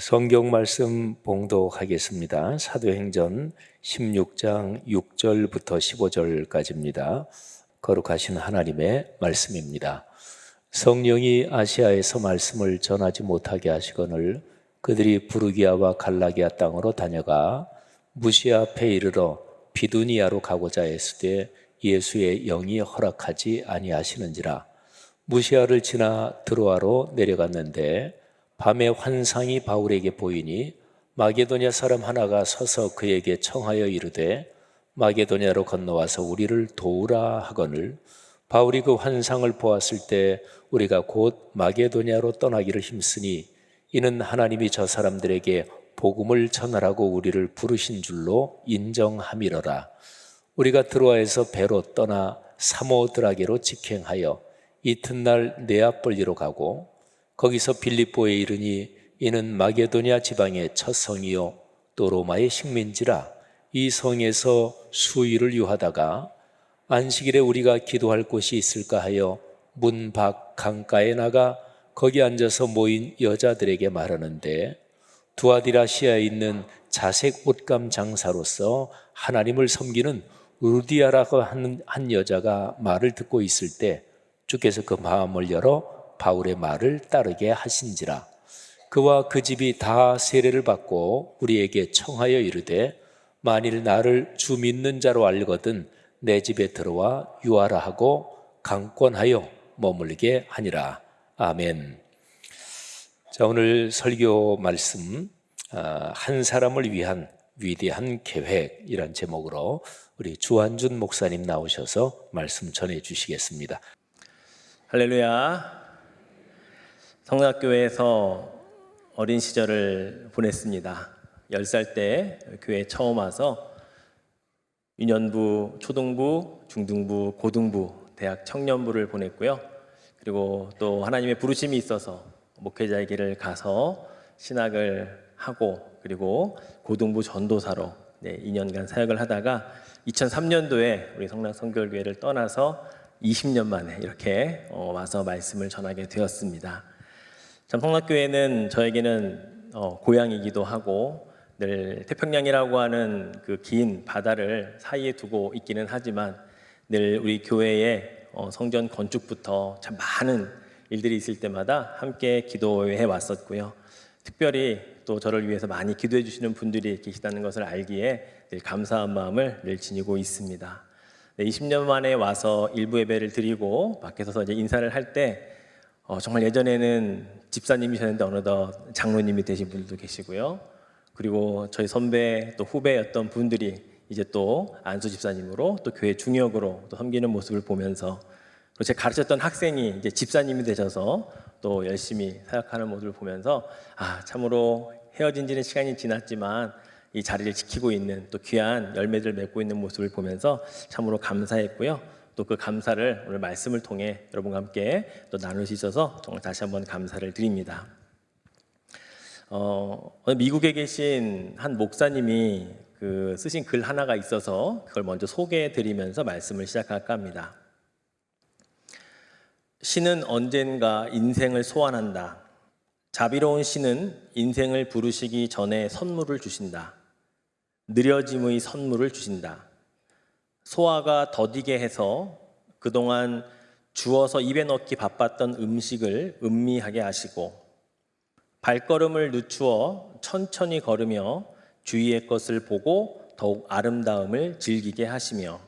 성경 말씀 봉독하겠습니다. 사도행전 16장 6절부터 15절까지입니다. 거룩하신 하나님의 말씀입니다. 성령이 아시아에서 말씀을 전하지 못하게 하시거늘 그들이 부르기아와 갈라기아 땅으로 다녀가 무시아 앞에 이르러 비두니아로 가고자 했으되 예수의 영이 허락하지 아니하시는지라. 무시아를 지나 드로아로 내려갔는데 밤에 환상이 바울에게 보이니 마게도냐 사람 하나가 서서 그에게 청하여 이르되 마게도냐로 건너와서 우리를 도우라 하거늘 바울이 그 환상을 보았을 때 우리가 곧 마게도냐로 떠나기를 힘쓰니 이는 하나님이 저 사람들에게 복음을 전하라고 우리를 부르신 줄로 인정함이러라. 우리가 드로아에서 배로 떠나 사모드라게로 직행하여 이튿날 네아폴리로 가고 거기서 빌립보에 이르니 이는 마게도냐 지방의 첫 성이요 또 로마의 식민지라. 이 성에서 수일을 유하다가 안식일에 우리가 기도할 곳이 있을까 하여 문 밖 강가에 나가 거기 앉아서 모인 여자들에게 말하는데 두아디라시아에 있는 자색 옷감 장사로서 하나님을 섬기는 루디아라고 하는 한 여자가 말을 듣고 있을 때 주께서 그 마음을 열어 바울의 말을 따르게 하신지라. 그와 그 집이 다 세례를 받고 우리에게 청하여 이르되 만일 나를 주 믿는 자로 알거든 내 집에 들어와 유하라 하고 강권하여 머물게 하니라. 아멘. 자, 오늘 설교 말씀 한 사람을 위한 위대한 계획이란 제목으로 우리 주한준 목사님 나오셔서 말씀 전해 주시겠습니다. 할렐루야. 성락교회에서 어린 시절을 보냈습니다. 10살 때 교회에 처음 와서 유년부, 초등부, 중등부, 고등부, 대학 청년부를 보냈고요. 그리고 또 하나님의 부르심이 있어서 목회자의 길을 가서 신학을 하고 그리고 고등부 전도사로 2년간 사역을 하다가 2003년도에 우리 성락선교교회를 떠나서 20년 만에 이렇게 와서 말씀을 전하게 되었습니다. 참 성락교회는 저에게는 고향이기도 하고 늘 태평양이라고 하는 그 긴 바다를 사이에 두고 있기는 하지만 늘 우리 교회의 성전 건축부터 참 많은 일들이 있을 때마다 함께 기도해 왔었고요. 특별히 또 저를 위해서 많이 기도해 주시는 분들이 계시다는 것을 알기에 늘 감사한 마음을 늘 지니고 있습니다. 20년 만에 와서 일부 예배를 드리고 밖에 서서 이제 인사를 할 때 정말 예전에는 집사님이셨는데 어느덧 장로님이 되신 분들도 계시고요. 그리고 저희 선배 또 후배였던 분들이 이제 또 안수 집사님으로 또 교회 중역으로 또 섬기는 모습을 보면서 그리고 제가 가르쳤던 학생이 이제 집사님이 되셔서 또 열심히 사역하는 모습을 보면서 참으로 헤어진 지는 시간이 지났지만 이 자리를 지키고 있는 또 귀한 열매들을 맺고 있는 모습을 보면서 참으로 감사했고요. 또 그 감사를 오늘 말씀을 통해 여러분과 함께 또 나눌 수 있어서 정말 다시 한번 감사를 드립니다. 오늘 미국에 계신 한 목사님이 쓰신 글 하나가 있어서 그걸 먼저 소개해 드리면서 말씀을 시작할까 합니다. 신은 언젠가 인생을 소환한다. 자비로운 신은 인생을 부르시기 전에 선물을 주신다. 느려짐의 선물을 주신다. 소화가 더디게 해서 그동안 주워서 입에 넣기 바빴던 음식을 음미하게 하시고 발걸음을 늦추어 천천히 걸으며 주위의 것을 보고 더욱 아름다움을 즐기게 하시며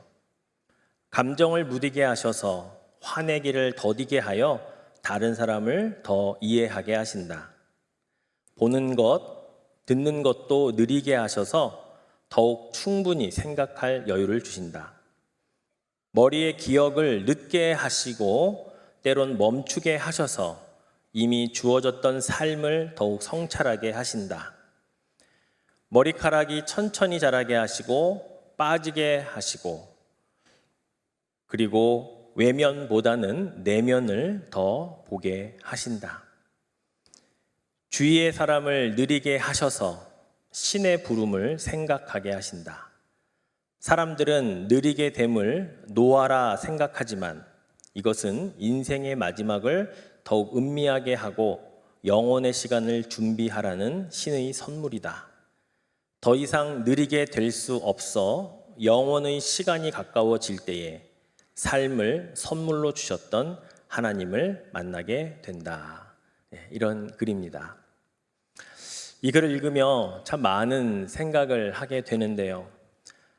감정을 무디게 하셔서 화내기를 더디게 하여 다른 사람을 더 이해하게 하신다. 보는 것, 듣는 것도 느리게 하셔서 더욱 충분히 생각할 여유를 주신다. 머리의 기억을 늦게 하시고 때론 멈추게 하셔서 이미 주어졌던 삶을 더욱 성찰하게 하신다. 머리카락이 천천히 자라게 하시고 빠지게 하시고 그리고 외면보다는 내면을 더 보게 하신다. 주위의 사람을 느리게 하셔서 신의 부름을 생각하게 하신다. 사람들은 느리게 됨을 노하라 생각하지만 이것은 인생의 마지막을 더욱 음미하게 하고 영원의 시간을 준비하라는 신의 선물이다. 더 이상 느리게 될 수 없어 영원의 시간이 가까워질 때에 삶을 선물로 주셨던 하나님을 만나게 된다. 이런 글입니다. 이 글을 읽으며 참 많은 생각을 하게 되는데요.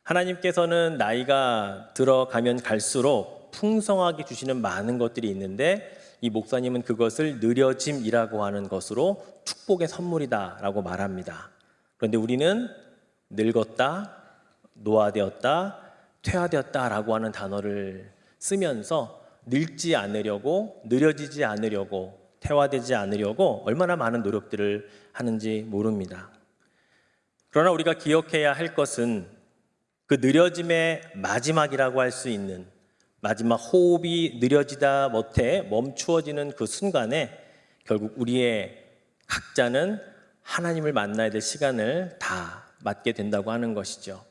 하나님께서는 나이가 들어가면 갈수록 풍성하게 주시는 많은 것들이 있는데 이 목사님은 그것을 느려짐이라고 하는 것으로 축복의 선물이다라고 말합니다. 그런데 우리는 늙었다, 노화되었다, 퇴화되었다라고 하는 단어를 쓰면서 늙지 않으려고, 느려지지 않으려고, 퇴화되지 않으려고 얼마나 많은 노력들을 하는지 모릅니다. 그러나 우리가 기억해야 할 것은 그 느려짐의 마지막이라고 할 수 있는 마지막 호흡이 느려지다 못해 멈추어지는 그 순간에 결국 우리의 각자는 하나님을 만나야 될 시간을 다 맞게 된다고 하는 것이죠.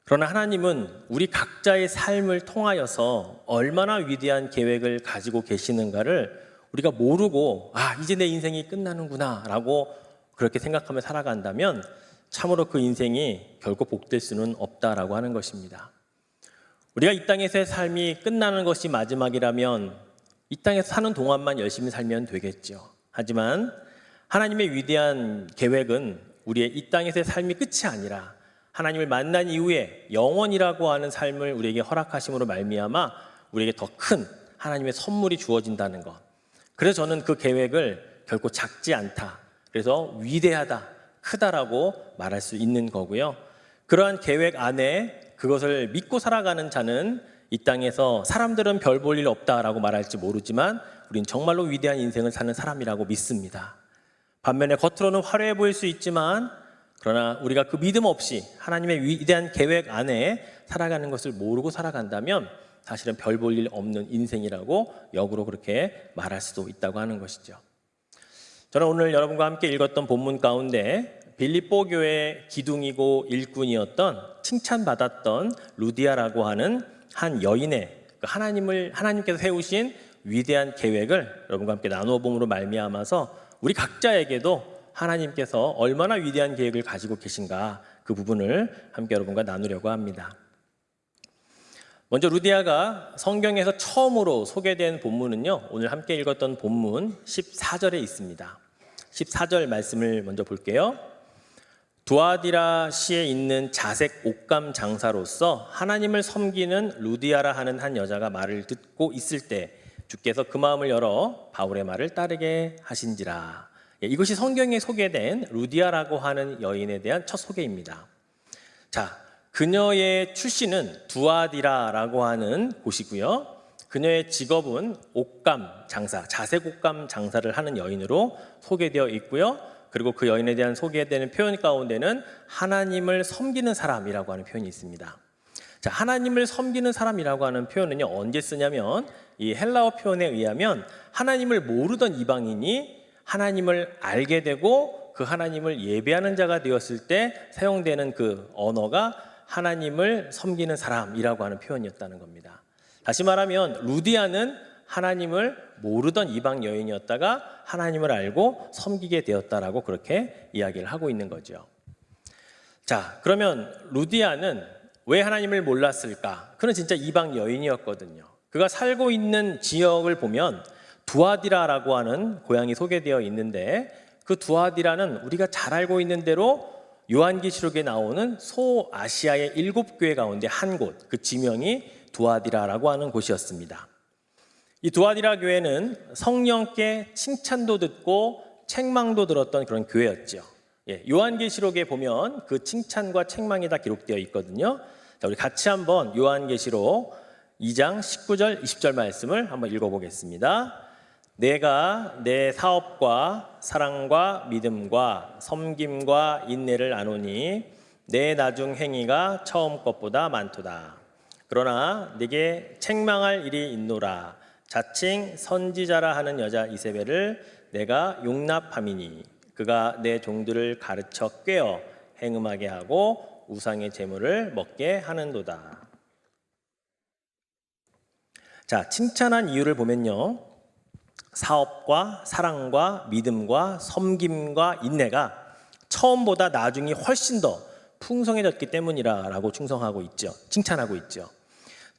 그러나 하나님은 우리 각자의 삶을 통하여서 얼마나 위대한 계획을 가지고 계시는가를 우리가 모르고 이제 내 인생이 끝나는구나 라고 그렇게 생각하며 살아간다면 참으로 그 인생이 결코 복될 수는 없다라고 하는 것입니다. 우리가 이 땅에서의 삶이 끝나는 것이 마지막이라면 이 땅에서 사는 동안만 열심히 살면 되겠죠. 하지만 하나님의 위대한 계획은 우리의 이 땅에서의 삶이 끝이 아니라 하나님을 만난 이후에 영원이라고 하는 삶을 우리에게 허락하심으로 말미암아 우리에게 더 큰 하나님의 선물이 주어진다는 것. 그래서 저는 그 계획을 결코 작지 않다. 그래서 위대하다, 크다라고 말할 수 있는 거고요. 그러한 계획 안에 그것을 믿고 살아가는 자는 이 땅에서 사람들은 별 볼 일 없다라고 말할지 모르지만 우린 정말로 위대한 인생을 사는 사람이라고 믿습니다. 반면에 겉으로는 화려해 보일 수 있지만 그러나 우리가 그 믿음 없이 하나님의 위대한 계획 안에 살아가는 것을 모르고 살아간다면 사실은 별 볼 일 없는 인생이라고 역으로 그렇게 말할 수도 있다고 하는 것이죠. 저는 오늘 여러분과 함께 읽었던 본문 가운데 빌립보 교회 기둥이고 일꾼이었던 칭찬받았던 루디아라고 하는 한 여인의 하나님께서 세우신 위대한 계획을 여러분과 함께 나누어 봄으로 말미암아서 우리 각자에게도 하나님께서 얼마나 위대한 계획을 가지고 계신가 그 부분을 함께 여러분과 나누려고 합니다. 먼저 루디아가 성경에서 처음으로 소개된 본문은요, 오늘 함께 읽었던 본문 14절에 있습니다. 14절 말씀을 먼저 볼게요. 두아디라 시에 있는 자색 옷감 장사로서 하나님을 섬기는 루디아라 하는 한 여자가 말을 듣고 있을 때 주께서 그 마음을 열어 바울의 말을 따르게 하신지라. 이것이 성경에 소개된 루디아라고 하는 여인에 대한 첫 소개입니다. 자, 그녀의 출신은 두아디라라고 하는 곳이고요. 그녀의 직업은 옷감 장사, 자색 옷감 장사를 하는 여인으로 소개되어 있고요. 그리고 그 여인에 대한 소개되는 표현 가운데는 하나님을 섬기는 사람이라고 하는 표현이 있습니다. 자, 하나님을 섬기는 사람이라고 하는 표현은요, 언제 쓰냐면 이 헬라어 표현에 의하면 하나님을 모르던 이방인이 하나님을 알게 되고 그 하나님을 예배하는 자가 되었을 때 사용되는 그 언어가 하나님을 섬기는 사람이라고 하는 표현이었다는 겁니다. 다시 말하면 루디아는 하나님을 모르던 이방 여인이었다가 하나님을 알고 섬기게 되었다라고 그렇게 이야기를 하고 있는 거죠. 자, 그러면 루디아는 왜 하나님을 몰랐을까? 그는 진짜 이방 여인이었거든요. 그가 살고 있는 지역을 보면 두아디라라고 하는 고향이 소개되어 있는데 그 두아디라는 우리가 잘 알고 있는 대로 요한계시록에 나오는 소아시아의 7교회 가운데 한 곳, 그 지명이 두아디라라고 하는 곳이었습니다. 이 두아디라 교회는 성령께 칭찬도 듣고 책망도 들었던 그런 교회였죠. 요한계시록에 보면 그 칭찬과 책망이 다 기록되어 있거든요. 자, 우리 같이 한번 요한계시록 2장 19절 20절 말씀을 한번 읽어보겠습니다. 내가 내 사업과 사랑과 믿음과 섬김과 인내를 아노니 내 나중 행위가 처음 것보다 많도다. 그러나 네게 책망할 일이 있노라. 자칭 선지자라 하는 여자 이세벨을 내가 용납함이니 그가 내 종들을 가르쳐 꿰어 행음하게 하고 우상의 제물을 먹게 하는도다. 자, 칭찬한 이유를 보면요, 사업과 사랑과 믿음과 섬김과 인내가 처음보다 나중이 훨씬 더 풍성해졌기 때문이라고 칭찬하고 있죠.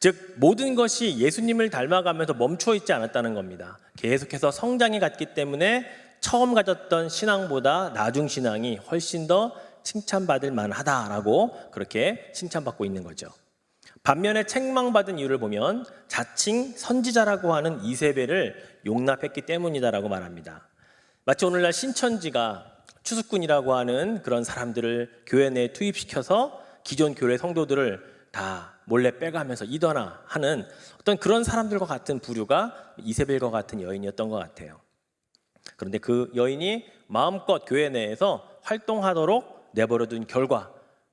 즉 모든 것이 예수님을 닮아가면서 멈춰 있지 않았다는 겁니다. 계속해서 성장해 갔기 때문에 처음 가졌던 신앙보다 나중 신앙이 훨씬 더 칭찬받을 만하다라고 그렇게 칭찬받고 있는 거죠. 반면에 책망받은 이유를 보면 자칭 선지자라고 하는 이세벨을 용납했기 때문이다라고 말합니다. 마치 오늘날 신천지가 추수꾼이라고 하는 그런 사람들을 교회 내에 투입시켜서 기존 교회 성도들을 다 몰래 빼가면서 이단화하는 어떤 그런 사람들과 같은 부류가 이세벨과 같은 여인이었던 것 같아요. 그런데 그 여인이 마음껏 교회 내에서 활동하도록 내버려둔 결과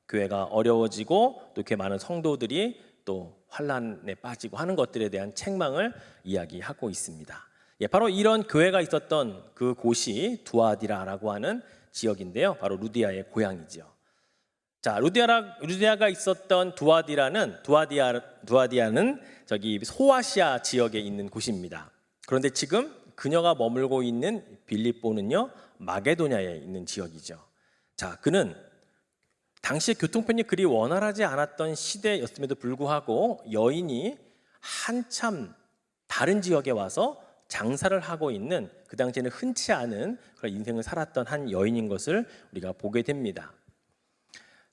교회가 어려워지고 또 이렇게 많은 성도들이 또 환란에 빠지고 하는 것들에 대한 책망을 이야기하고 있습니다. 바로 이런 교회가 있었던 그 곳이 두아디라라고 하는 지역인데요. 바로 루디아의 고향이죠. 자, 루디아가 있었던 두아디아는 저기 소아시아 지역에 있는 곳입니다. 그런데 지금 그녀가 머물고 있는 빌립보는요, 마게도냐에 있는 지역이죠. 자, 그는 당시에 교통편이 그리 원활하지 않았던 시대였음에도 불구하고 여인이 한참 다른 지역에 와서 장사를 하고 있는, 그 당시에는 흔치 않은 그런 인생을 살았던 한 여인인 것을 우리가 보게 됩니다.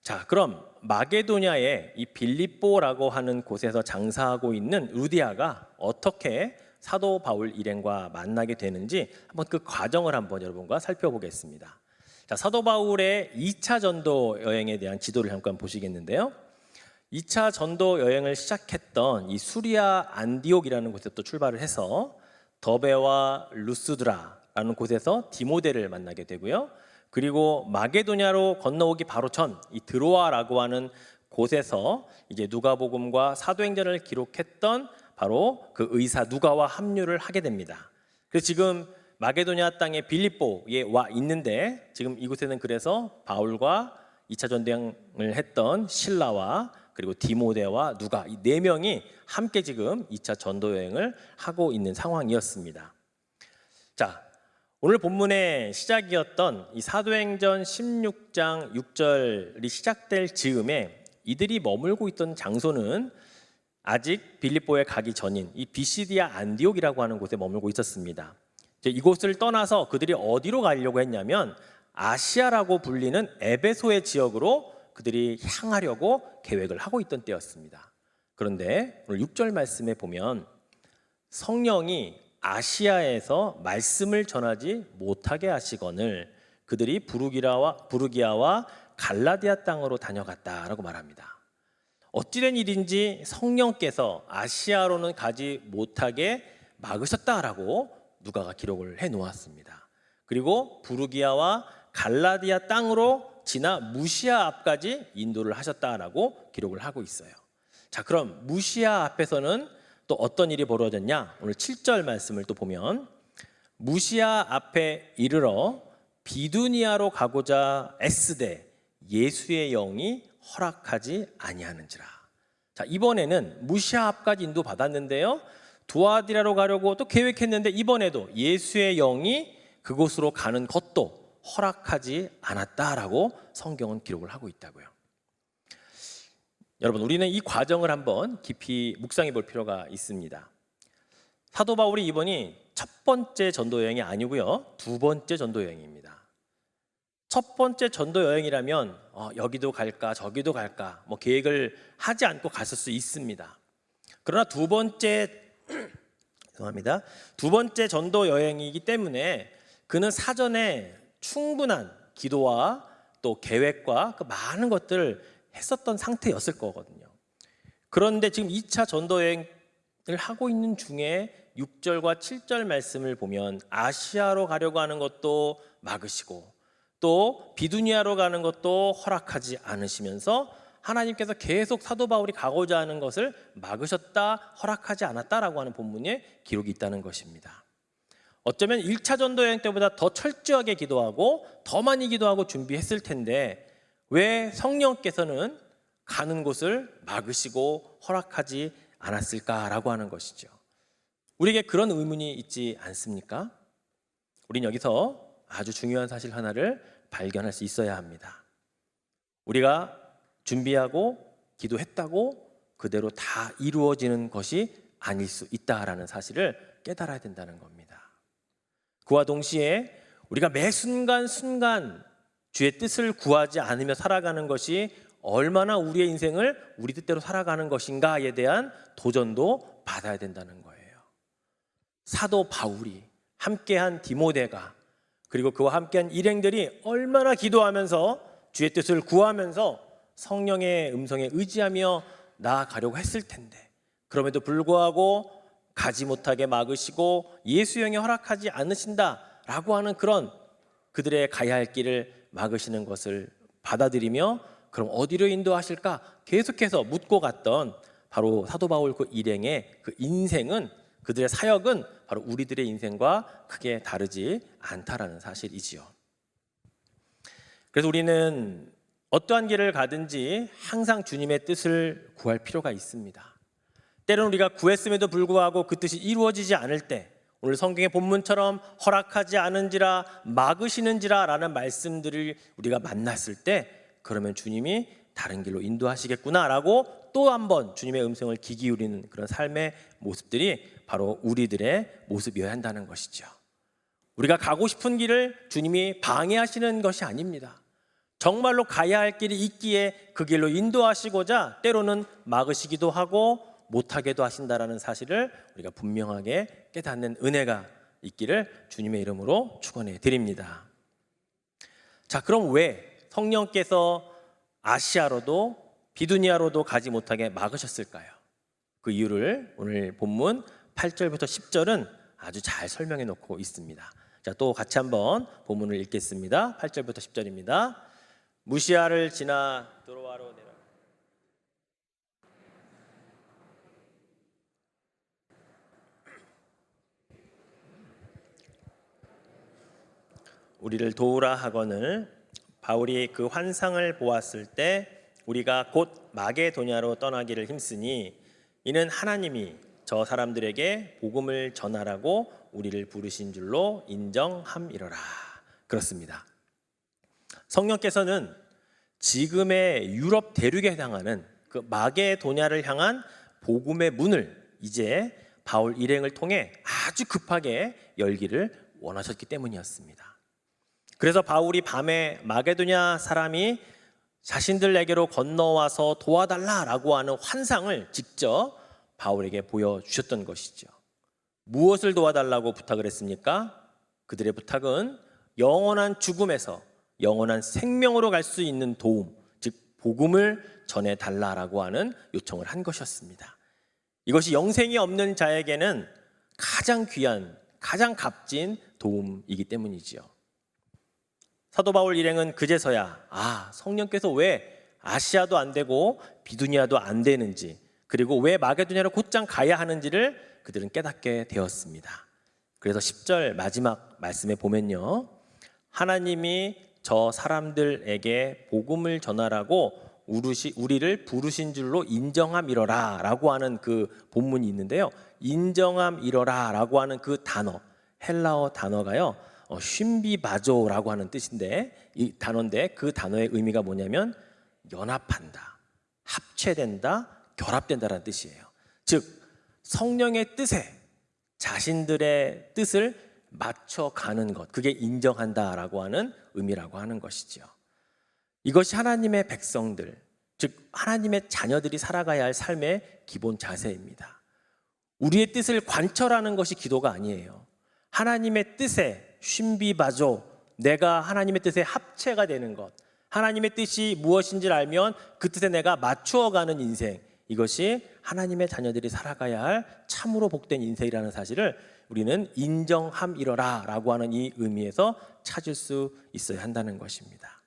자, 그럼 마게도냐의 이 빌립보라고 하는 곳에서 장사하고 있는 루디아가 어떻게 사도 바울 일행과 만나게 되는지 한번 그 과정을 한번 여러분과 살펴보겠습니다. 자, 사도 바울의 2차 전도 여행에 대한 지도를 잠깐 보시겠는데요. 2차 전도 여행을 시작했던 이 수리아 안디옥이라는 곳에서 또 출발을 해서 더베와 루스드라라는 곳에서 디모데를 만나게 되고요. 그리고 마게도냐로 건너오기 바로 전 이 드로아라고 하는 곳에서 이제 누가복음과 사도행전을 기록했던 바로 그 의사 누가와 합류를 하게 됩니다. 그래서 지금 마게도냐 땅의 빌립보에 와 있는데 지금 이곳에는 그래서 바울과 2차 전도여행을 했던 실라와 그리고 디모데와 누가 이 네 명이 함께 지금 2차 전도여행을 하고 있는 상황이었습니다. 자, 오늘 본문의 시작이었던 이 사도행전 16장 6절이 시작될 즈음에 이들이 머물고 있던 장소는 아직 빌립보에 가기 전인 이 비시디아 안디옥이라고 하는 곳에 머물고 있었습니다. 이곳을 떠나서 그들이 어디로 가려고 했냐면 아시아라고 불리는 에베소의 지역으로 그들이 향하려고 계획을 하고 있던 때였습니다. 그런데 오늘 6절 말씀에 보면 성령이 아시아에서 말씀을 전하지 못하게 하시거늘 그들이 부르기아와 갈라디아 땅으로 다녀갔다라고 말합니다. 어찌된 일인지 성령께서 아시아로는 가지 못하게 막으셨다라고 누가가 기록을 해 놓았습니다. 그리고 부르기아와 갈라디아 땅으로 지나 무시아 앞까지 인도를 하셨다라고 기록을 하고 있어요. 자, 그럼 무시아 앞에서는 또 어떤 일이 벌어졌냐? 오늘 7절 말씀을 또 보면 무시아 앞에 이르러 비두니아로 가고자 애쓰되 예수의 영이 허락하지 아니하는지라. 자, 이번에는 무시아 앞까지 인도 받았는데요. 두아디라로 가려고 또 계획했는데 이번에도 예수의 영이 그곳으로 가는 것도 허락하지 않았다라고 성경은 기록을 하고 있다고요. 여러분, 우리는 이 과정을 한번 깊이 묵상해 볼 필요가 있습니다. 사도 바울이 이번이 첫 번째 전도 여행이 아니고요, 두 번째 전도 여행입니다. 첫 번째 전도 여행이라면 여기도 갈까 저기도 갈까 뭐 계획을 하지 않고 갔을 수 있습니다. 그러나 두 번째 전도 여행이기 때문에 그는 사전에 충분한 기도와 또 계획과 그 많은 것들을 했었던 상태였을 거거든요. 그런데 지금 2차 전도 여행을 하고 있는 중에 6절과 7절 말씀을 보면 아시아로 가려고 하는 것도 막으시고 또 비두니아로 가는 것도 허락하지 않으시면서 하나님께서 계속 사도 바울이 가고자 하는 것을 막으셨다, 허락하지 않았다라고 하는 본문에 기록이 있다는 것입니다. 어쩌면 1차 전도 여행 때보다 더 철저하게 기도하고 더 많이 기도하고 준비했을 텐데 왜 성령께서는 가는 곳을 막으시고 허락하지 않았을까라고 하는 것이죠. 우리에게 그런 의문이 있지 않습니까? 우린 여기서 아주 중요한 사실 하나를 발견할 수 있어야 합니다. 우리가 준비하고 기도했다고 그대로 다 이루어지는 것이 아닐 수 있다라는 사실을 깨달아야 된다는 겁니다. 그와 동시에 우리가 매 순간순간 주의 뜻을 구하지 않으며 살아가는 것이 얼마나 우리의 인생을 우리 뜻대로 살아가는 것인가에 대한 도전도 받아야 된다는 거예요. 사도 바울이, 함께한 디모데가, 그리고 그와 함께한 일행들이 얼마나 기도하면서 주의 뜻을 구하면서 성령의 음성에 의지하며 나아가려고 했을 텐데, 그럼에도 불구하고 가지 못하게 막으시고 예수형에 허락하지 않으신다라고 하는 그런 그들의 가야 할 길을 막으시는 것을 받아들이며 그럼 어디로 인도하실까 계속해서 묻고 갔던 바로 사도 바울 그 일행의 그 인생은, 그들의 사역은 바로 우리들의 인생과 크게 다르지 않다라는 사실이지요. 그래서 우리는 어떠한 길을 가든지 항상 주님의 뜻을 구할 필요가 있습니다. 때로는 우리가 구했음에도 불구하고 그 뜻이 이루어지지 않을 때, 오늘 성경의 본문처럼 허락하지 않은지라 막으시는지라 라는 말씀들을 우리가 만났을 때, 그러면 주님이 다른 길로 인도하시겠구나 라고 또 한 번 주님의 음성을 귀 기울이는 그런 삶의 모습들이 바로 우리들의 모습이어야 한다는 것이죠. 우리가 가고 싶은 길을 주님이 방해하시는 것이 아닙니다. 정말로 가야 할 길이 있기에 그 길로 인도하시고자 때로는 막으시기도 하고 못하게도 하신다라는 사실을 우리가 분명하게 깨닫는 은혜가 있기를 주님의 이름으로 축원해 드립니다. 자, 그럼 왜 성령께서 아시아로도 비두니아로도 가지 못하게 막으셨을까요? 그 이유를 오늘 본문 8절부터 10절은 아주 잘 설명해 놓고 있습니다. 자, 또 같이 한번 본문을 읽겠습니다. 8절부터 10절입니다. 무시아를 지나 드로아로 내려 우리를 도우라 하거늘 바울이 그 환상을 보았을 때 우리가 곧 마게도냐로 떠나기를 힘쓰니 이는 하나님이 저 사람들에게 복음을 전하라고 우리를 부르신 줄로 인정함이로라. 그렇습니다. 성령께서는 지금의 유럽 대륙에 해당하는 그 마게도냐를 향한 복음의 문을 이제 바울 일행을 통해 아주 급하게 열기를 원하셨기 때문이었습니다. 그래서 바울이 밤에 마게도냐 사람이 자신들에게로 건너와서 도와달라라고 하는 환상을 직접 바울에게 보여주셨던 것이죠. 무엇을 도와달라고 부탁을 했습니까? 그들의 부탁은 영원한 죽음에서 영원한 생명으로 갈 수 있는 도움, 즉 복음을 전해달라라고 하는 요청을 한 것이었습니다. 이것이 영생이 없는 자에게는 가장 귀한, 가장 값진 도움이기 때문이지요. 사도 바울 일행은 그제서야 성령께서 왜 아시아도 안 되고 비두니아도 안 되는지, 그리고 왜 마게도냐로 곧장 가야 하는지를 그들은 깨닫게 되었습니다. 그래서 10절 마지막 말씀에 보면요, 하나님이 저 사람들에게 복음을 전하라고 우리를 부르신 줄로 인정함이로라 라고 하는 그 본문이 있는데요, 인정함이로라 라고 하는 그 단어, 헬라어 단어가요 쉰비바조라고 하는 뜻인데, 이 단어인데 그 단어의 의미가 뭐냐면 연합한다, 합체된다, 결합된다라는 뜻이에요. 즉 성령의 뜻에 자신들의 뜻을 맞춰가는 것, 그게 인정한다라고 하는 의미라고 하는 것이죠. 이것이 하나님의 백성들, 즉 하나님의 자녀들이 살아가야 할 삶의 기본 자세입니다. 우리의 뜻을 관철하는 것이 기도가 아니에요. 하나님의 뜻에 쉰비바조, 내가 하나님의 뜻에 합체가 되는 것, 하나님의 뜻이 무엇인지를 알면 그 뜻에 내가 맞추어가는 인생, 이것이 하나님의 자녀들이 살아가야 할 참으로 복된 인생이라는 사실을 우리는 인정함이로라 라고 하는 이 의미에서 찾을 수 있어야 한다는 것입니다.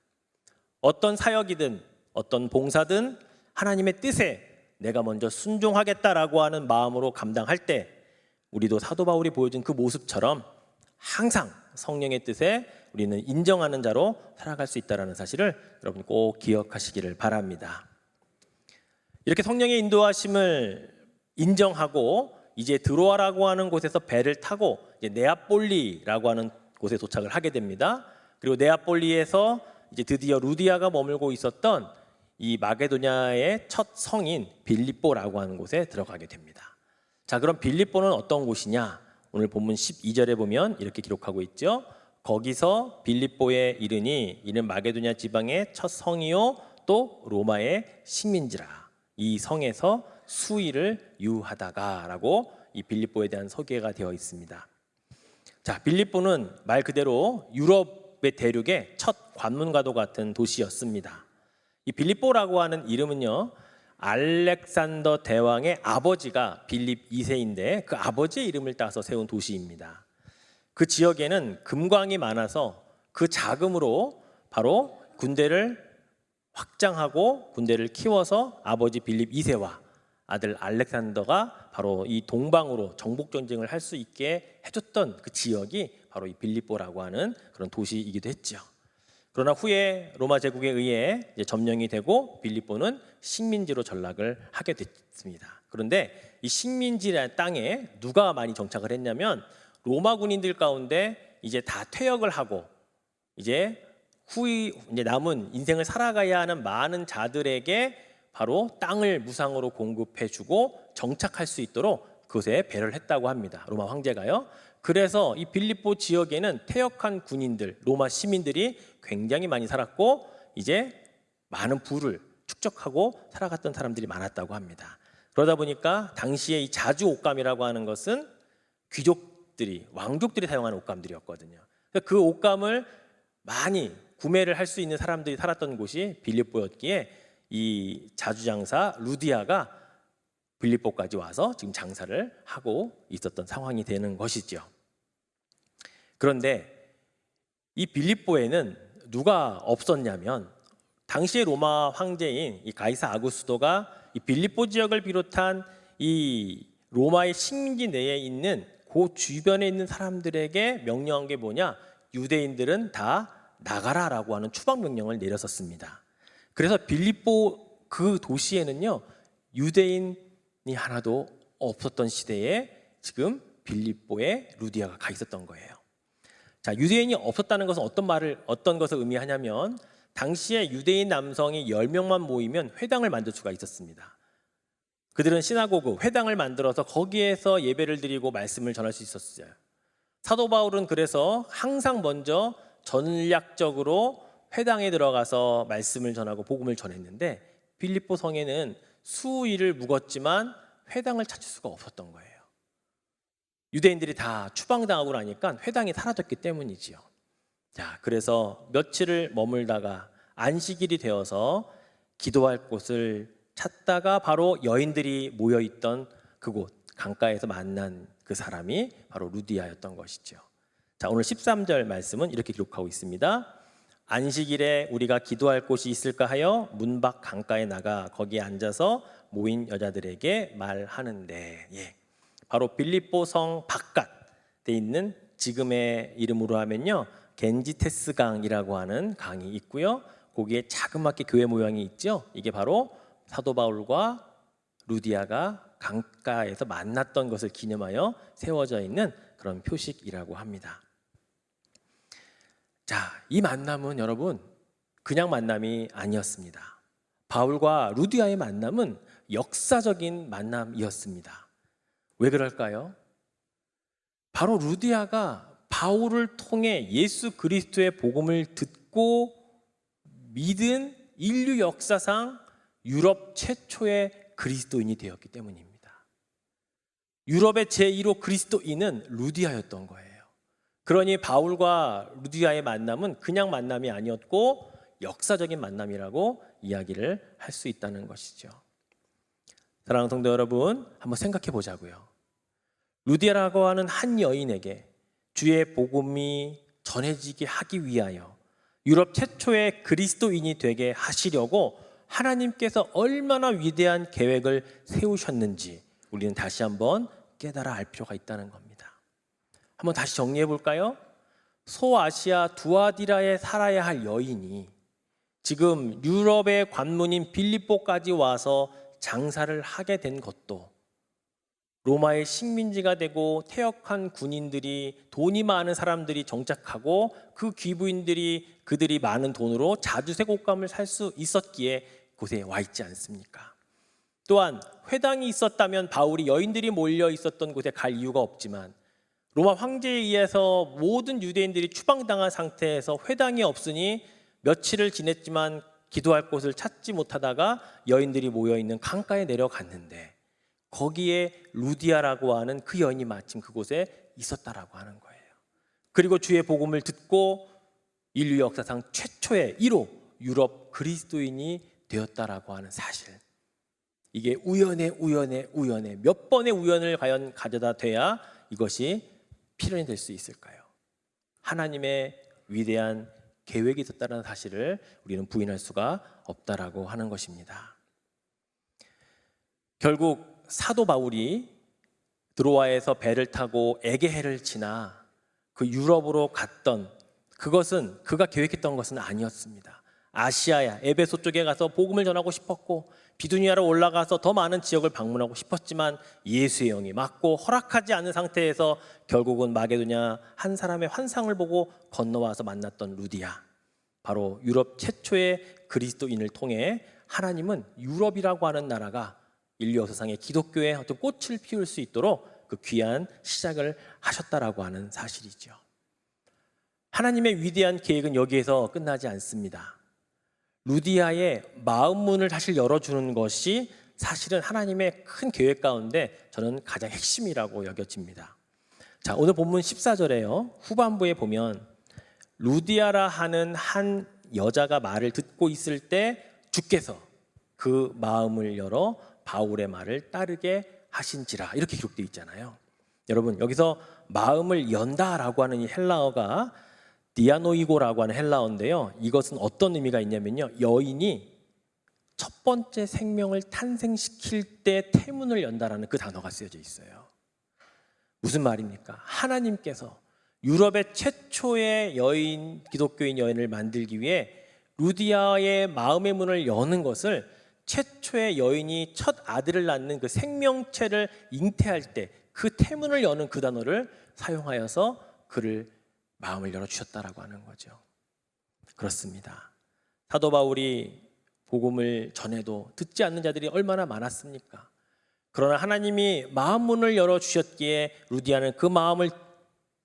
어떤 사역이든 어떤 봉사든 하나님의 뜻에 내가 먼저 순종하겠다라고 하는 마음으로 감당할 때 우리도 사도 바울이 보여준 그 모습처럼 항상 성령의 뜻에 우리는 인정하는 자로 살아갈 수 있다는 사실을 여러분 꼭 기억하시기를 바랍니다. 이렇게 성령의 인도하심을 인정하고 이제 드로아라고 하는 곳에서 배를 타고 이제 네아폴리라고 하는 곳에 도착을 하게 됩니다. 그리고 네아폴리에서 이제 드디어 루디아가 머물고 있었던 이 마게도냐의 첫 성인 빌립보라고 하는 곳에 들어가게 됩니다. 자, 그럼 빌립보는 어떤 곳이냐? 오늘 본문 12절에 보면 이렇게 기록하고 있죠. 거기서 빌립보에 이르니 이는 마게도냐 지방의 첫 성이요 또 로마의 식민지라. 이 성에서 수일을 유하다가라고 이 빌립보에 대한 소개가 되어 있습니다. 자, 빌립보는 말 그대로 유럽의 대륙의 첫 관문과도 같은 도시였습니다. 이 빌립보라고 하는 이름은요, 알렉산더 대왕의 아버지가 빌립 2세인데 그 아버지의 이름을 따서 세운 도시입니다. 그 지역에는 금광이 많아서 그 자금으로 바로 군대를 확장하고 군대를 키워서 아버지 빌립 2세와 아들 알렉산더가 바로 이 동방으로 정복 전쟁을 할 수 있게 해줬던 그 지역이 바로 이 빌립보라고 하는 그런 도시이기도 했죠. 그러나 후에 로마 제국에 의해 이제 점령이 되고 빌립보는 식민지로 전락을 하게 됐습니다. 그런데 이 식민지라는 땅에 누가 많이 정착을 했냐면 로마 군인들 가운데 이제 다 퇴역을 하고 이제 이제 남은 인생을 살아가야 하는 많은 자들에게 바로 땅을 무상으로 공급해주고 정착할 수 있도록 그곳에 배를 했다고 합니다. 로마 황제가요. 그래서 이 빌립보 지역에는 퇴역한 군인들, 로마 시민들이 굉장히 많이 살았고 이제 많은 부를 축적하고 살아갔던 사람들이 많았다고 합니다. 그러다 보니까 당시에 이 자주 옷감이라고 하는 것은 귀족들이, 왕족들이 사용하는 옷감들이었거든요. 그 옷감을 많이 구매를 할 수 있는 사람들이 살았던 곳이 빌립보였기에 이 자주장사 루디아가 빌립보까지 와서 지금 장사를 하고 있었던 상황이 되는 것이죠. 그런데 이 빌립보에는 누가 없었냐면 당시의 로마 황제인 이 가이사 아구스토가 이 빌립보 지역을 비롯한 이 로마의 식민지 내에 있는 그 주변에 있는 사람들에게 명령한 게 뭐냐? 유대인들은 다 나가라라고 하는 추방 명령을 내렸었습니다. 그래서 빌립보 그 도시에는요 유대인이 하나도 없었던 시대에 지금 빌립보에 루디아가 가 있었던 거예요. 자, 유대인이 없었다는 것은 어떤 것을 의미하냐면 당시에 유대인 남성이 10명만 모이면 회당을 만들 수가 있었습니다. 그들은 시나고그, 회당을 만들어서 거기에서 예배를 드리고 말씀을 전할 수 있었어요. 사도 바울은 그래서 항상 먼저 전략적으로 회당에 들어가서 말씀을 전하고 복음을 전했는데 빌립보 성에는 수일을 묵었지만 회당을 찾을 수가 없었던 거예요. 유대인들이 다 추방당하고 나니까 회당이 사라졌기 때문이지요. 자, 그래서 며칠을 머물다가 안식일이 되어서 기도할 곳을 찾다가 바로 여인들이 모여있던 그곳 강가에서 만난 그 사람이 바로 루디아였던 것이죠. 자, 오늘 13절 말씀은 이렇게 기록하고 있습니다. 안식일에 우리가 기도할 곳이 있을까 하여 문 밖 강가에 나가 거기에 앉아서 모인 여자들에게 말하는데, 바로 빌립보 성 바깥에 있는 지금의 이름으로 하면요 겐지테스 강이라고 하는 강이 있고요. 거기에 자그맣게 교회 모양이 있죠. 이게 바로 사도 바울과 루디아가 강가에서 만났던 것을 기념하여 세워져 있는 그런 표식이라고 합니다. 자, 이 만남은 여러분 그냥 만남이 아니었습니다. 바울과 루디아의 만남은 역사적인 만남이었습니다. 왜 그럴까요? 바로 루디아가 바울을 통해 예수 그리스도의 복음을 듣고 믿은 인류 역사상 유럽 최초의 그리스도인이 되었기 때문입니다. 유럽의 제1호 그리스도인은 루디아였던 거예요. 그러니 바울과 루디아의 만남은 그냥 만남이 아니었고 역사적인 만남이라고 이야기를 할 수 있다는 것이죠. 사랑하는 성도 여러분, 한번 생각해 보자고요. 루디아라고 하는 한 여인에게 주의 복음이 전해지게 하기 위하여 유럽 최초의 그리스도인이 되게 하시려고 하나님께서 얼마나 위대한 계획을 세우셨는지 우리는 다시 한번 깨달아 알 필요가 있다는 겁니다. 한번 다시 정리해 볼까요? 소아시아 두아디라에 살아야 할 여인이 지금 유럽의 관문인 빌립보까지 와서 장사를 하게 된 것도 로마의 식민지가 되고 퇴역한 군인들이, 돈이 많은 사람들이 정착하고 그 귀부인들이 그들이 많은 돈으로 자주색 옷감을 살 수 있었기에 곳에 와 있지 않습니까? 또한 회당이 있었다면 바울이 여인들이 몰려 있었던 곳에 갈 이유가 없지만 로마 황제에 의해서 모든 유대인들이 추방당한 상태에서 회당이 없으니 며칠을 지냈지만 기도할 곳을 찾지 못하다가 여인들이 모여있는 강가에 내려갔는데 거기에 루디아라고 하는 그 여인이 마침 그곳에 있었다라고 하는 거예요. 그리고 주의 복음을 듣고 인류 역사상 최초의 1호 유럽 그리스도인이 되었다라고 하는 사실. 이게 우연의 몇 번의 우연을 과연 가져다 돼야 이것이 필연이 될 수 있을까요? 하나님의 위대한 계획이 있었다는 사실을 우리는 부인할 수가 없다라고 하는 것입니다. 결국 사도 바울이 드로아에서 배를 타고 에게해를 지나 그 유럽으로 갔던 그것은 그가 계획했던 것은 아니었습니다. 아시아야 에베소 쪽에 가서 복음을 전하고 싶었고 비두니아로 올라가서 더 많은 지역을 방문하고 싶었지만 예수의 영이 막고 허락하지 않은 상태에서 결국은 마게도냐 한 사람의 환상을 보고 건너와서 만났던 루디아, 바로 유럽 최초의 그리스도인을 통해 하나님은 유럽이라고 하는 나라가 인류 역사상의 기독교의 어떤 꽃을 피울 수 있도록 그 귀한 시작을 하셨다라고 하는 사실이죠. 하나님의 위대한 계획은 여기에서 끝나지 않습니다. 루디아의 마음 문을 사실 열어주는 것이 사실은 하나님의 큰 계획 가운데 저는 가장 핵심이라고 여겨집니다. 자, 오늘 본문 14절에요. 후반부에 보면 루디아라 하는 한 여자가 말을 듣고 있을 때 주께서 그 마음을 열어 바울의 말을 따르게 하신지라, 이렇게 기록되어 있잖아요. 여러분, 여기서 마음을 연다라고 하는 이 헬라어가 디아노이고라고 하는 헬라어인데요. 이것은 어떤 의미가 있냐면요, 여인이 첫 번째 생명을 탄생시킬 때 태문을 연다라는 그 단어가 쓰여져 있어요. 무슨 말입니까? 하나님께서 유럽의 최초의 여인, 기독교인 여인을 만들기 위해 루디아의 마음의 문을 여는 것을 최초의 여인이 첫 아들을 낳는 그 생명체를 잉태할 때 그 태문을 여는 그 단어를 사용하여서 그를 마음을 열어주셨다라고 하는 거죠. 그렇습니다. 사도 바울이 복음을 전해도 듣지 않는 자들이 얼마나 많았습니까? 그러나 하나님이 마음 문을 열어주셨기에 루디아는 그 마음을,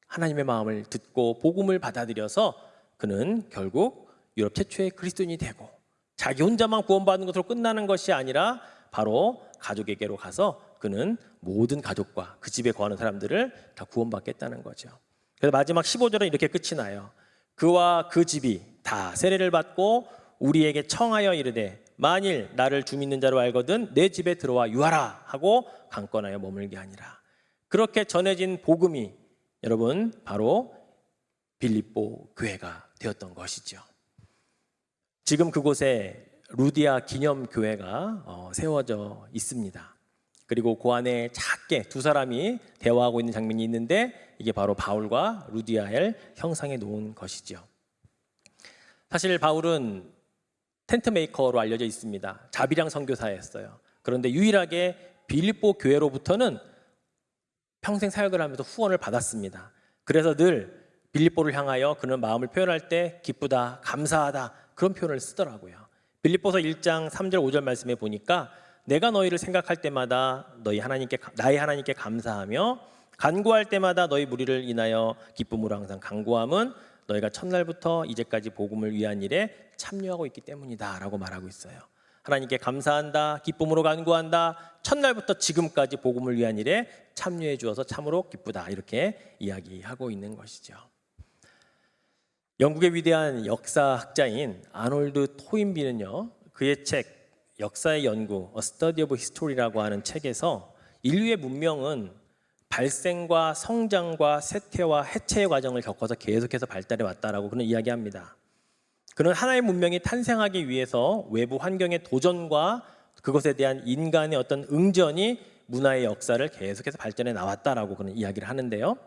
하나님의 마음을 듣고 복음을 받아들여서 그는 결국 유럽 최초의 그리스도인이 되고 자기 혼자만 구원받는 것으로 끝나는 것이 아니라 바로 가족에게로 가서 그는 모든 가족과 그 집에 거하는 사람들을 다 구원받겠다는 거죠. 그래서 마지막 15절은 이렇게 끝이 나요. 그와 그 집이 다 세례를 받고 우리에게 청하여 이르되 만일 나를 주 믿는 자로 알거든 내 집에 들어와 유하라 하고 강권하여 머물게 하니라. 그렇게 전해진 복음이 여러분 바로 빌립보 교회가 되었던 것이죠. 지금 그곳에 루디아 기념교회가 세워져 있습니다. 그리고 그 안에 작게 두 사람이 대화하고 있는 장면이 있는데 이게 바로 바울과 루디아를 형상해 놓은 것이죠. 사실 바울은 텐트 메이커로 알려져 있습니다. 자비랑 선교사였어요. 그런데 유일하게 빌립보 교회로부터는 평생 사역을 하면서 후원을 받았습니다. 그래서 늘 빌립보를 향하여 그는 마음을 표현할 때 기쁘다, 감사하다 그런 표현을 쓰더라고요. 빌립보서 1장 3절 5절 말씀에 보니까 내가 너희를 생각할 때마다 나의 하나님께 감사하며 간구할 때마다 너희 무리를 인하여 기쁨으로 항상 간구함은 너희가 첫날부터 이제까지 복음을 위한 일에 참여하고 있기 때문이다 라고 말하고 있어요. 하나님께 감사한다, 기쁨으로 간구한다, 첫날부터 지금까지 복음을 위한 일에 참여해 주어서 참으로 기쁘다, 이렇게 이야기하고 있는 것이죠. 영국의 위대한 역사학자인 아놀드 토인비는요, 그의 책 역사의 연구, A Study of History라고 하는 책에서 인류의 문명은 발생과 성장과 쇠퇴와 해체의 과정을 겪어서 계속해서 발달해 왔다라고 그는 이야기합니다. 그는 하나의 문명이 탄생하기 위해서 외부 환경의 도전과 그것에 대한 인간의 어떤 응전이 문화의 역사를 계속해서 발전해 나왔다라고 그는 이야기를 하는데요.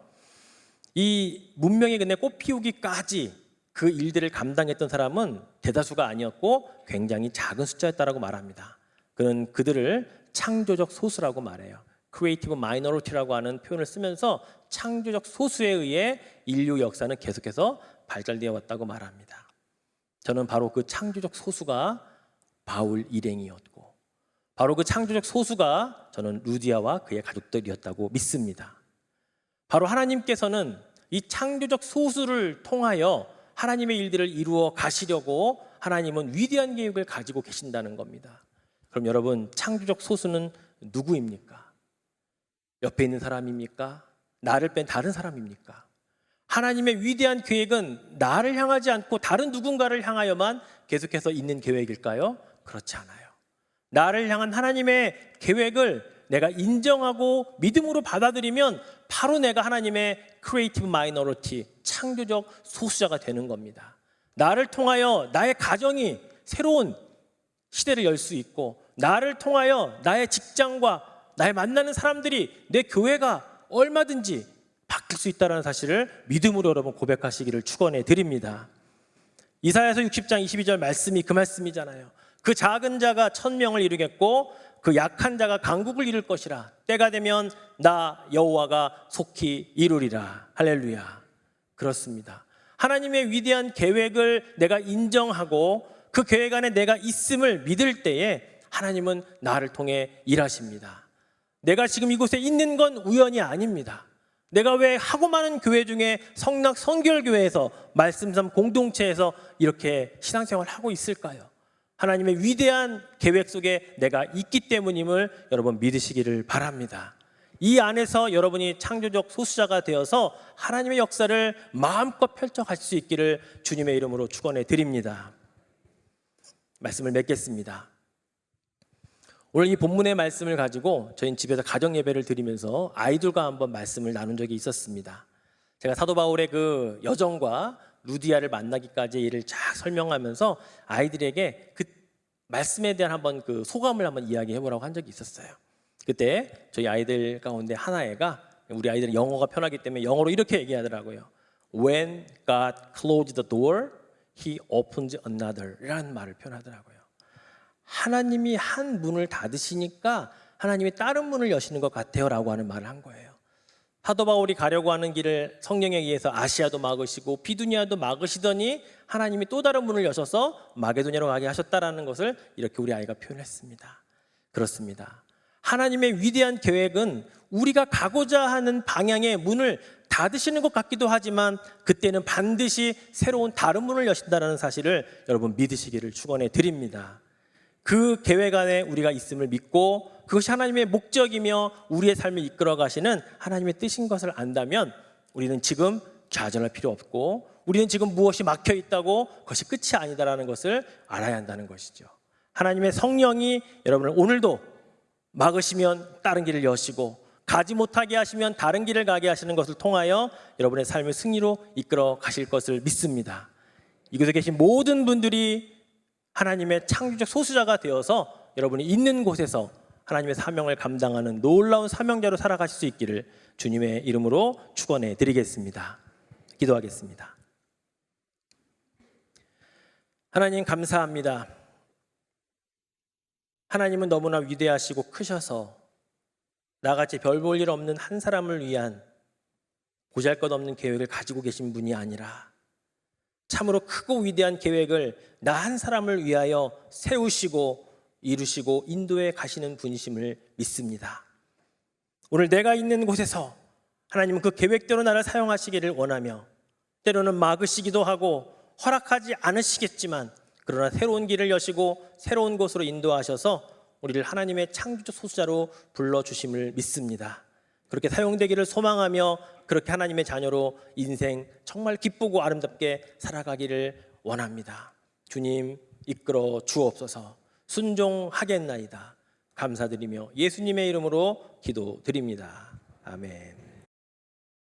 이 문명이 근데 꽃피우기까지 그 일들을 감당했던 사람은 대다수가 아니었고 굉장히 작은 숫자였다라고 말합니다. 그는 그들을 창조적 소수라고 말해요. 크리에이티브 마이너리티라고 하는 표현을 쓰면서 창조적 소수에 의해 인류 역사는 계속해서 발달되어 왔다고 말합니다. 저는 바로 그 창조적 소수가 바울 일행이었고, 바로 그 창조적 소수가 저는 루디아와 그의 가족들이었다고 믿습니다. 바로 하나님께서는 이 창조적 소수를 통하여 하나님의 일들을 이루어 가시려고 하나님은 위대한 계획을 가지고 계신다는 겁니다. 그럼 여러분, 창조적 소수는 누구입니까? 옆에 있는 사람입니까? 나를 뺀 다른 사람입니까? 하나님의 위대한 계획은 나를 향하지 않고 다른 누군가를 향하여만 계속해서 있는 계획일까요? 그렇지 않아요. 나를 향한 하나님의 계획을 내가 인정하고 믿음으로 받아들이면 바로 내가 하나님의 크리에이티브 마이너리티, 창조적 소수자가 되는 겁니다. 나를 통하여 나의 가정이 새로운 시대를 열 수 있고, 나를 통하여 나의 직장과 나의 만나는 사람들이, 내 교회가 얼마든지 바뀔 수 있다는 사실을 믿음으로 여러분 고백하시기를 축원해 드립니다. 이사야서 60장 22절 말씀이 그 말씀이잖아요. 그 작은 자가 1000명을 이루겠고 그 약한 자가 강국을 이룰 것이라. 때가 되면 나 여호와가 속히 이루리라. 할렐루야. 그렇습니다. 하나님의 위대한 계획을 내가 인정하고 그 계획 안에 내가 있음을 믿을 때에 하나님은 나를 통해 일하십니다. 내가 지금 이곳에 있는 건 우연이 아닙니다. 내가 왜 하고 많은 교회 중에 성낙 성결교회에서 말씀삼 공동체에서 이렇게 신앙생활을 하고 있을까요? 하나님의 위대한 계획 속에 내가 있기 때문임을 여러분 믿으시기를 바랍니다. 이 안에서 여러분이 창조적 소수자가 되어서 하나님의 역사를 마음껏 펼쳐갈 수 있기를 주님의 이름으로 축원해 드립니다. 말씀을 맺겠습니다. 오늘 이 본문의 말씀을 가지고 저희는 집에서 가정 예배를 드리면서 아이들과 한번 말씀을 나눈 적이 있었습니다. 제가 사도 바울의 그 여정과 루디아를 만나기까지의 일을 쫙 설명하면서 아이들에게 그 말씀에 대한 한번 그 소감을 한번 이야기해 보라고 한 적이 있었어요. 그때 저희 아이들 가운데 하나애가, 우리 아이들은 영어가 편하기 때문에 영어로 이렇게 얘기하더라고요. When God closed the door, He opened another 라는 말을 표현하더라고요. 하나님이 한 문을 닫으시니까 하나님이 다른 문을 여시는 것 같아요 라고 하는 말을 한 거예요. 사도 바울이 가려고 하는 길을 성령에 의해서 아시아도 막으시고 비두니아도 막으시더니 하나님이 또 다른 문을 여셔서 마게도냐로 가게 하셨다라는 것을 이렇게 우리 아이가 표현했습니다. 그렇습니다. 하나님의 위대한 계획은 우리가 가고자 하는 방향의 문을 닫으시는 것 같기도 하지만 그때는 반드시 새로운 다른 문을 여신다는 사실을 여러분 믿으시기를 축원해 드립니다. 그 계획 안에 우리가 있음을 믿고 그것이 하나님의 목적이며 우리의 삶을 이끌어 가시는 하나님의 뜻인 것을 안다면 우리는 지금 좌절할 필요 없고 우리는 지금 무엇이 막혀 있다고 그것이 끝이 아니다라는 것을 알아야 한다는 것이죠. 하나님의 성령이 여러분을 오늘도 막으시면 다른 길을 여시고 가지 못하게 하시면 다른 길을 가게 하시는 것을 통하여 여러분의 삶을 승리로 이끌어 가실 것을 믿습니다. 이곳에 계신 모든 분들이 하나님의 창조적 소수자가 되어서 여러분이 있는 곳에서 하나님의 사명을 감당하는 놀라운 사명자로 살아가실 수 있기를 주님의 이름으로 축원해 드리겠습니다. 기도하겠습니다. 하나님 감사합니다. 하나님은 너무나 위대하시고 크셔서 나같이 별 볼 일 없는 한 사람을 위한 보잘것없는 계획을 가지고 계신 분이 아니라 참으로 크고 위대한 계획을 나 한 사람을 위하여 세우시고 이루시고 인도해 가시는 분이심을 믿습니다. 오늘 내가 있는 곳에서 하나님은 그 계획대로 나를 사용하시기를 원하며 때로는 막으시기도 하고 허락하지 않으시겠지만 그러나 새로운 길을 여시고 새로운 곳으로 인도하셔서 우리를 하나님의 창조적 소수자로 불러주심을 믿습니다. 그렇게 사용되기를 소망하며 그렇게 하나님의 자녀로 인생 정말 기쁘고 아름답게 살아가기를 원합니다. 주님 이끌어 주옵소서. 순종하겠나이다. 감사드리며 예수님의 이름으로 기도드립니다. 아멘.